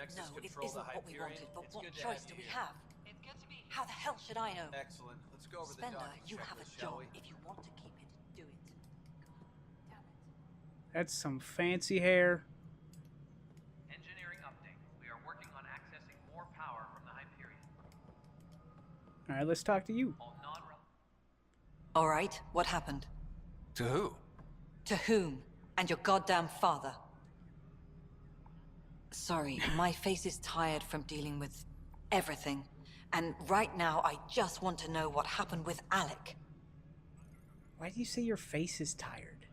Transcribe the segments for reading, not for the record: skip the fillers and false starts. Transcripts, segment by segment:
Nexus No, it control the isn't what we Hyperion? wanted, but It's what good to choice have do you we here. have? How the hell should I know? Excellent. Let's go over the Spender, docking you have a checklist, shall job. we? If you want to keep it, do it. God damn it. That's some fancy hair. Engineering update. We are working on accessing more power from the Hyperion. Alright, let's talk to you. All non-relevant. All right, what happened? To who? To whom? And your goddamn father. Sorry, my face is tired from dealing with everything. And right now, I just want to know what happened with Alec. Why do you say your face is tired?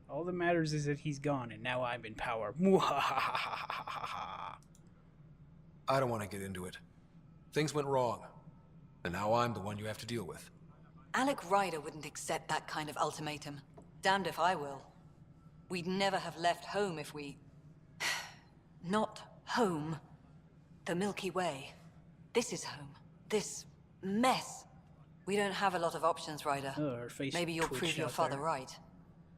All that matters is that he's gone, and now I'm in power. I don't want to get into it. Things went wrong, and now I'm the one you have to deal with. Alec Ryder wouldn't accept that kind of ultimatum. Damned if I will. We'd never have left home if we... Not home. The Milky Way. This is home. This mess. We don't have a lot of options, Ryder. Oh, her face Maybe you'll prove twitched your out father there. right.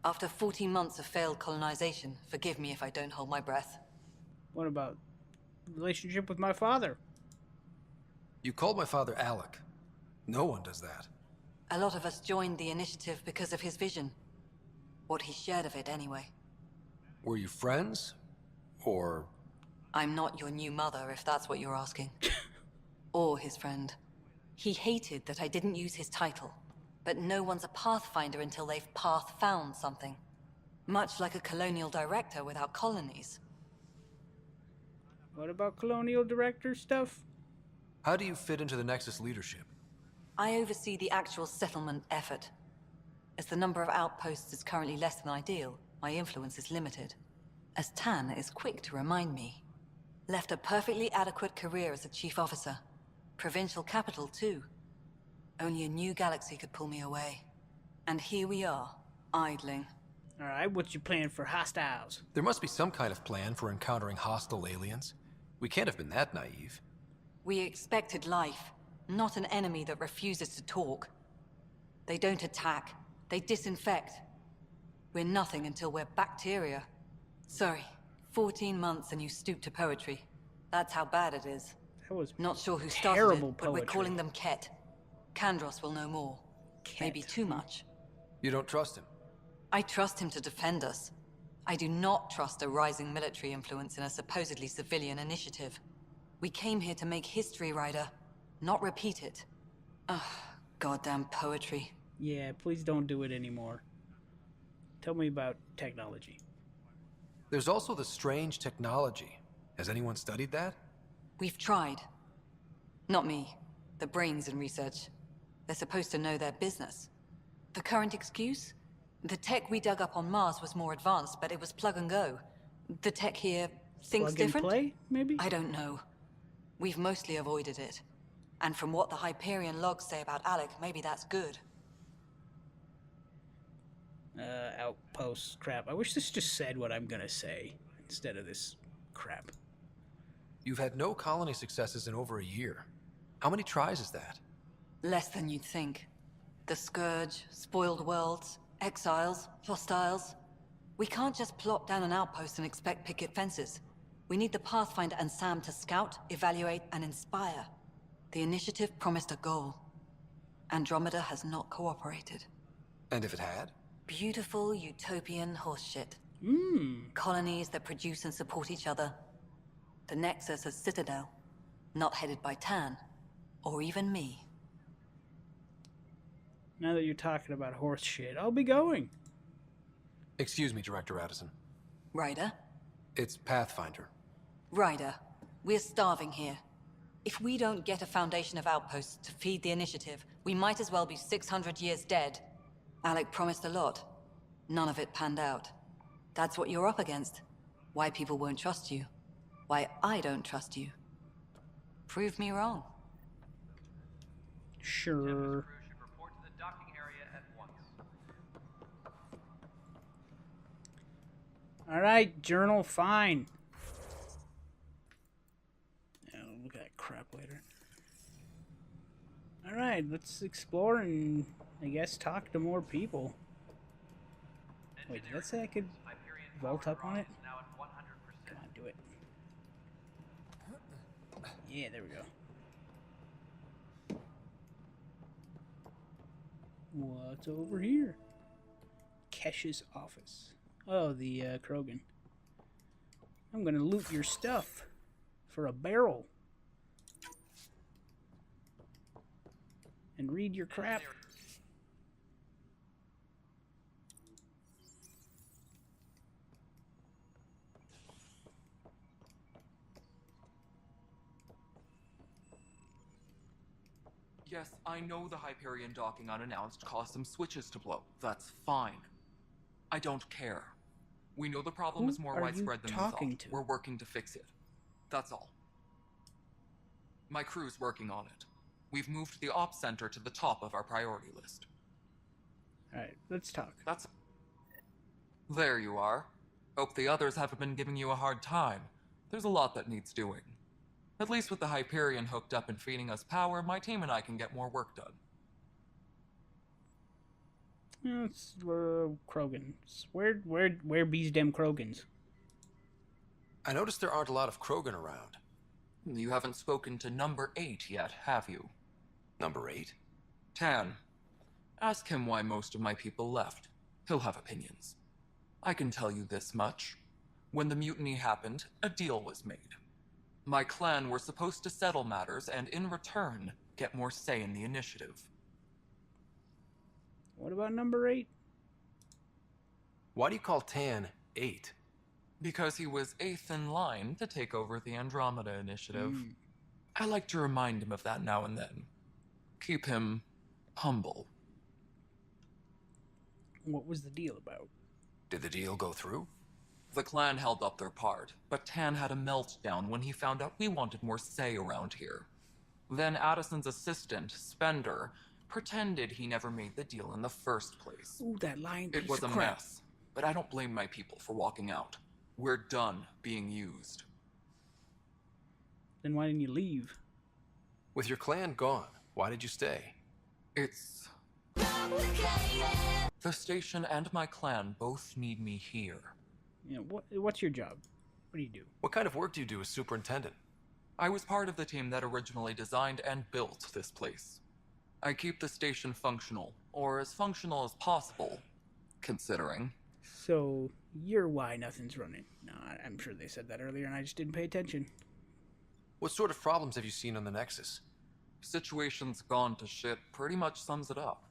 After 14 months of failed colonization, forgive me if I don't hold my breath. What about relationship with my father? You called my father Alec. No one does that. A lot of us joined the initiative because of his vision. What he shared of it, anyway. Were you friends? Or... I'm not your new mother, if that's what you're asking. Or his friend. He hated that I didn't use his title. But no one's a pathfinder until they've path-found something. Much like a colonial director without colonies. What about colonial director stuff? how do you fit into the Nexus leadership? I oversee the actual settlement effort. As the number of outposts is currently less than ideal, my influence is limited. As Tan is quick to remind me. Left a perfectly adequate career as a chief officer. Provincial capital, too. Only a new galaxy could pull me away. And here we are, idling. Alright, what's your plan for hostiles? There must be some kind of plan for encountering hostile aliens. We can't have been that naive. We expected life, not an enemy that refuses to talk. They don't attack, they disinfect. We're nothing until we're bacteria. Sorry, 14 months and you stoop to poetry. That's how bad it is. That was Not sure who started terrible it, but we're poetry. calling them Ket. Kandros will know more. Maybe Ket. too much. You don't trust him? I trust him to defend us. I do not trust a rising military influence in a supposedly civilian initiative. We came here to make history, Ryder, not repeat it. Ugh, goddamn poetry. Yeah, please don't do it anymore. Tell me about technology. There's also the strange technology. Has anyone studied that? We've tried. Not me. The brains in research. They're supposed to know their business. The current excuse? The tech we dug up on Mars was more advanced, but it was plug and go. The tech here thinks Plug different? and play, maybe? I don't know. We've mostly avoided it. And from what the Hyperion logs say about Alec, maybe that's good. Outposts crap. I wish this just said what I'm gonna say instead of this crap. You've had no colony successes in over a year. How many tries is that? Less than you'd think. The Scourge, spoiled worlds, exiles, hostiles. We can't just plop down an outpost and expect picket fences. We need the Pathfinder and Sam to scout, evaluate, and inspire. The initiative promised a goal. Andromeda has not cooperated. And if it had? Beautiful utopian horseshit. Mmm. Colonies that produce and support each other. The Nexus as Citadel, not headed by Tan, or even me. Now that you're talking about horse shit, I'll be going. Excuse me, Director Addison. Ryder? It's Pathfinder. Ryder, we're starving here. If we don't get a foundation of outposts to feed the initiative, we might as well be 600 years dead. Alec promised a lot. None of it panned out. That's what you're up against. Why people won't trust you. Why I don't trust you. Prove me wrong. Sure. Crew should report to the docking area at once. Alright, journal, fine. Yeah, we'll look at that crap later. Alright, let's explore and, I guess, talk to more people. Wait, did that say I could Hyperion vault power up on draw it? is now at 100%. Come on, do it. Yeah, there we go. What's over here? Kesh's office. Oh, the Krogan. I'm gonna loot your stuff for a barrel. And read your crap. Yes, I know the Hyperion docking unannounced caused some switches to blow. That's fine. I don't care. We know the problem Who is more are you widespread than we talking thought. to? We're working to fix it. That's all. My crew's working on it. We've moved the ops center to the top of our priority list. Alright, let's talk. That's... There you are. Hope the others haven't been giving you a hard time. There's a lot that needs doing. At least with the Hyperion hooked up and feeding us power, my team and I can get more work done. It's Krogans. Where bees dem Krogans? I noticed there aren't a lot of Krogan around. You haven't spoken to number 8 yet, have you? Number 8? Tan. Ask him why most of my people left. He'll have opinions. I can tell you this much. When the mutiny happened, a deal was made. My clan were supposed to settle matters and, in return, get more say in the initiative. What about number 8? Why do you call Tan 8? Because he was 8th in line to take over the Andromeda initiative. I like to remind him of that now and then. Keep him humble. What was the deal about? Did the deal go through? The clan held up their part, but Tan had a meltdown when he found out we wanted more say around here. Then Addison's assistant, Spender, pretended he never made the deal in the first place. Ooh, that lying piece It was a of crap. mess, but I don't blame my people for walking out. We're done being used. Then why didn't you leave? With your clan gone, why did you stay? It's... The station and my clan both need me here. You know, what's your job? What do you do? What kind of work do you do as superintendent? I was part of the team that originally designed and built this place. I keep the station functional, or as functional as possible, considering. So, you're why nothing's running. No, I'm sure they said that earlier and I just didn't pay attention. What sort of problems have you seen on the Nexus? Situation's gone to shit pretty much sums it up.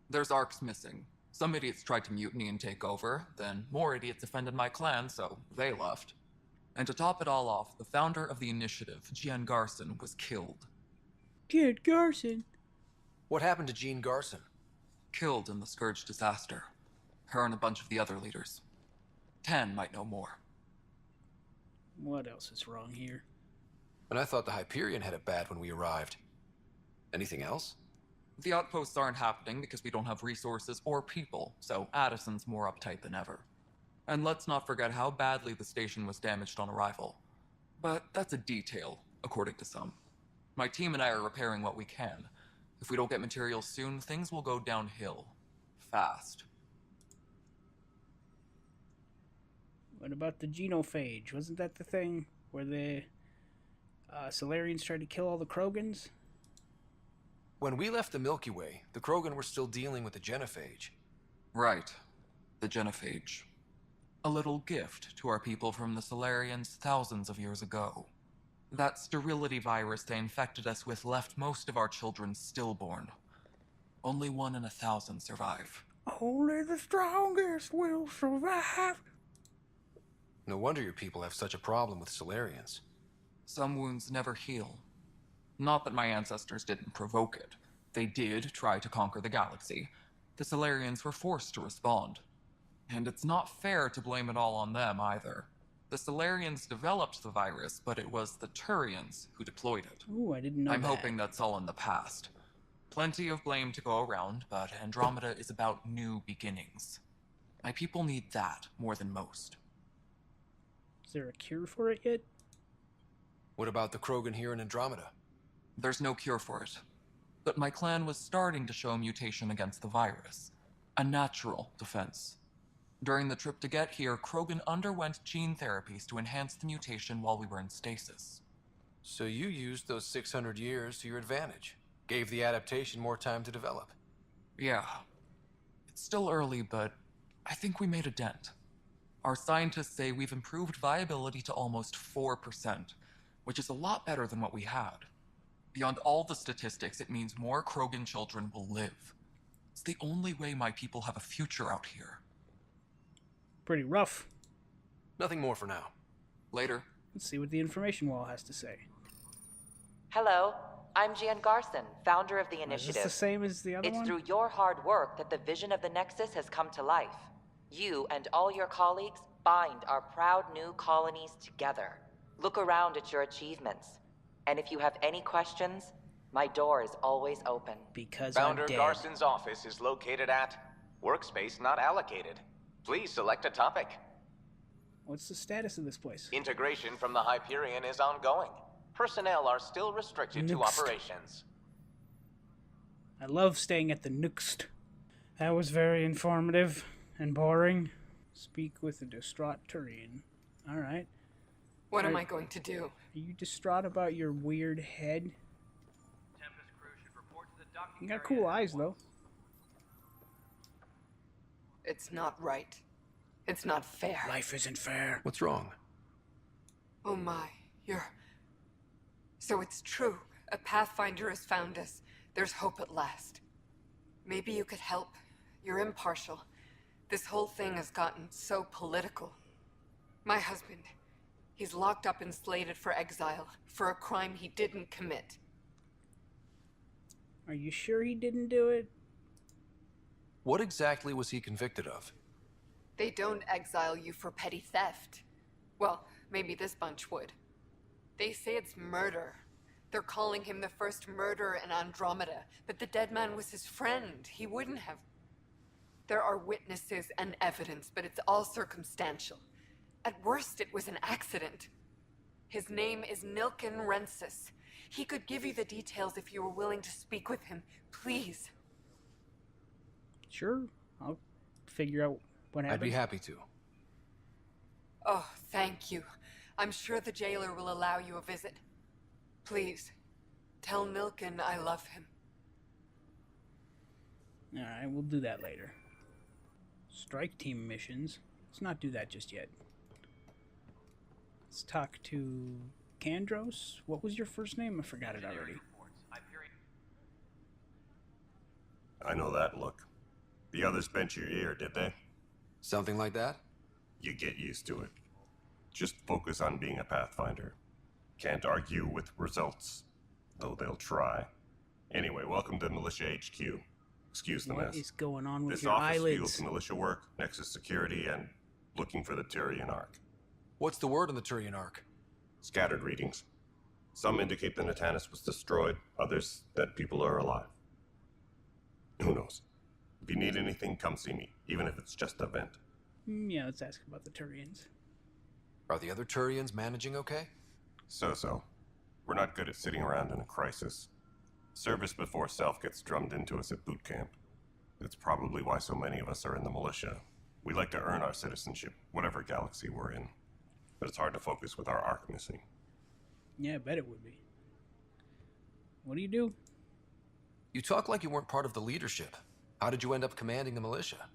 There's arcs missing. Some idiots tried to mutiny and take over, then more idiots offended my clan, so they left. And to top it all off, the founder of the initiative, Jean Garson, was killed. Kid Garson? What happened to Jean Garson? Killed in the Scourge disaster. Her and a bunch of the other leaders. Tan might know more. What else is wrong here? And I thought the Hyperion had it bad when we arrived. Anything else? The outposts aren't happening because we don't have resources or people, so Addison's more uptight than ever. And let's not forget how badly the station was damaged on arrival. But that's a detail, according to some. My team and I are repairing what we can. If we don't get materials soon, things will go downhill. Fast. What about the genophage? Wasn't that the thing where the Solarians tried to kill all the Krogans? When we left the Milky Way, the Krogan were still dealing with the genophage. Right. The genophage. A little gift to our people from the Solarians thousands of years ago. That sterility virus they infected us with left most of our children stillborn. Only 1 in 1,000 survive. Only the strongest will survive. No wonder your people have such a problem with Solarians. Some wounds never heal. Not that my ancestors didn't provoke it. They did try to conquer the galaxy. The Solarians were forced to respond. And it's not fair to blame it all on them, either. The Solarians developed the virus, but it was the Turians who deployed it. Ooh, I didn't know I'm that. hoping that's all in the past. Plenty of blame to go around, but Andromeda is about new beginnings. My people need that more than most. Is there a cure for it yet? What about the Krogan here in Andromeda? There's no cure for it. But my clan was starting to show mutation against the virus. A natural defense. During the trip to get here, Krogan underwent gene therapies to enhance the mutation while we were in stasis. So you used those 600 years to your advantage. Gave the adaptation more time to develop. Yeah. It's still early, but I think we made a dent. Our scientists say we've improved viability to almost 4%, which is a lot better than what we had. Beyond all the statistics, it means more Krogan children will live. It's the only way my people have a future out here. Pretty rough. Nothing more for now. Later. Let's see what the information wall has to say. Hello, I'm Jan Garson, founder of the Is initiative. this the same as the other It's one? through your hard work that the vision of the Nexus has come to life. You and all your colleagues bind our proud new colonies together. Look around at your achievements. And if you have any questions, my door is always open. Because Founder I'm dead. Garson's office is located at Workspace Not Allocated. Please select a topic. What's the status of this place? Integration from the Hyperion is ongoing. Personnel are still restricted to Next. operations. I love staying at the Nuxt. That was very informative and boring. Speak with a distraught Turian. Alright. What am I going to do? Are you distraught about your weird head? Tempest crew should report to the docking You got area cool at eyes, though. once. It's not right. It's not fair. Life isn't fair. What's wrong? Oh my, you're... So it's true. A Pathfinder has found us. There's hope at last. Maybe you could help. You're impartial. This whole thing has gotten so political. My husband, he's locked up and slated for exile for a crime he didn't commit. Are you sure he didn't do it? What exactly was he convicted of? They don't exile you for petty theft. Well, maybe this bunch would. They say it's murder. They're calling him the first murderer in Andromeda, but the dead man was his friend. He wouldn't have... There are witnesses and evidence, but it's all circumstantial. At worst, it was an accident. His name is Nilken Rensis. He could give you the details if you were willing to speak with him. Please. Sure. I'll figure out what happened. I'd be happy to. Oh, thank you. I'm sure the jailer will allow you a visit. Please, tell Nilken I love him. Alright, we'll do that later. Strike team missions. Let's not do that just yet. Let's talk to Kandros. What was your first name? I forgot it already. Reports. Hyperion. I know that look. The others bent your ear, did they? Something like that? You get used to it. Just focus on being a Pathfinder. Can't argue with results, though they'll try. Anyway, welcome to Militia HQ. Excuse the What mess. is going on with This your office eyelids? fields militia work, Nexus security, and looking for the Turian Ark. What's the word on the Turian Ark? Scattered readings. Some indicate the Natanus was destroyed, others that people are alive. Who knows? If you need anything, come see me, even if it's just a vent. Yeah, let's ask about the Turians. Are the other Turians managing okay? So-so. We're not good at sitting around in a crisis. Service before self gets drummed into us at boot camp. That's probably why so many of us are in the militia. We like to earn our citizenship, whatever galaxy we're in. But it's hard to focus with our arc missing. Yeah, I bet it would be. What do you do? You talk like you weren't part of the leadership. How did you end up commanding the militia?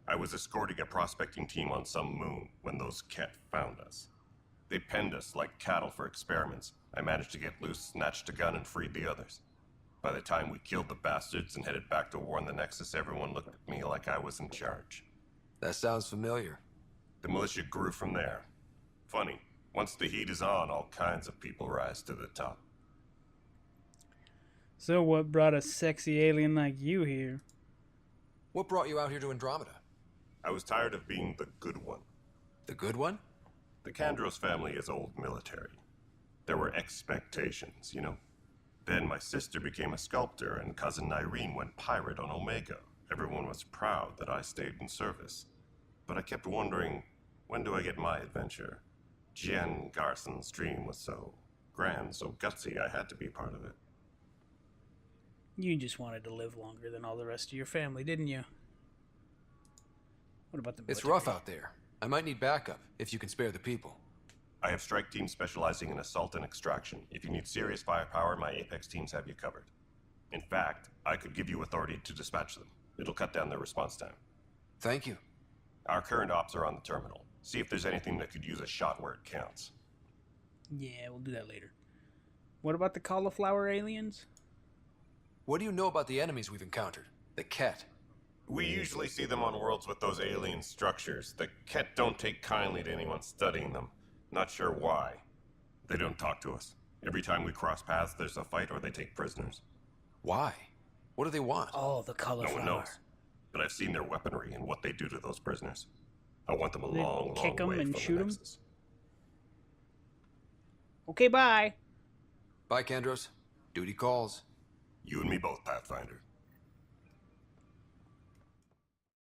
I was escorting a prospecting team on some moon when those Ket found us. They penned us like cattle for experiments. I managed to get loose, snatched a gun, and freed the others. By the time we killed the bastards and headed back to warn the Nexus, everyone looked at me like I was in charge. That sounds familiar. The militia grew from there. Funny, once the heat is on, all kinds of people rise to the top. So what brought a sexy alien like you here? What brought you out here to Andromeda? I was tired of being the good one. The good one? The Kandros family is old military. There were expectations, you know? Then my sister became a sculptor and cousin Irene went pirate on Omega. Everyone was proud that I stayed in service. But I kept wondering, when do I get my adventure? Jen Garson's dream was so grand, so gutsy, I had to be part of it. You just wanted to live longer than all the rest of your family, didn't you? What about the It's military? rough out there. I might need backup, if you can spare the people. I have strike teams specializing in assault and extraction. If you need serious firepower, my Apex teams have you covered. In fact, I could give you authority to dispatch them. It'll cut down their response time. Thank you. Our current ops are on the terminal. See if there's anything that could use a shot where it counts. Yeah, we'll do that later. What about the cauliflower aliens? What do you know about the enemies we've encountered? The Ket. We usually see them on worlds with those alien structures. The Ket don't take kindly to anyone studying them. Not sure why. They don't talk to us. Every time we cross paths, there's a fight or they take prisoners. Why? What do they want? Oh, the No cauliflower. one knows. But I've seen their weaponry and what they do to those prisoners. I want them a They long, kick long 'em way and from shoot the 'em? Nexus. Okay, bye. Bye, Kandros. Duty calls. You and me both, Pathfinder.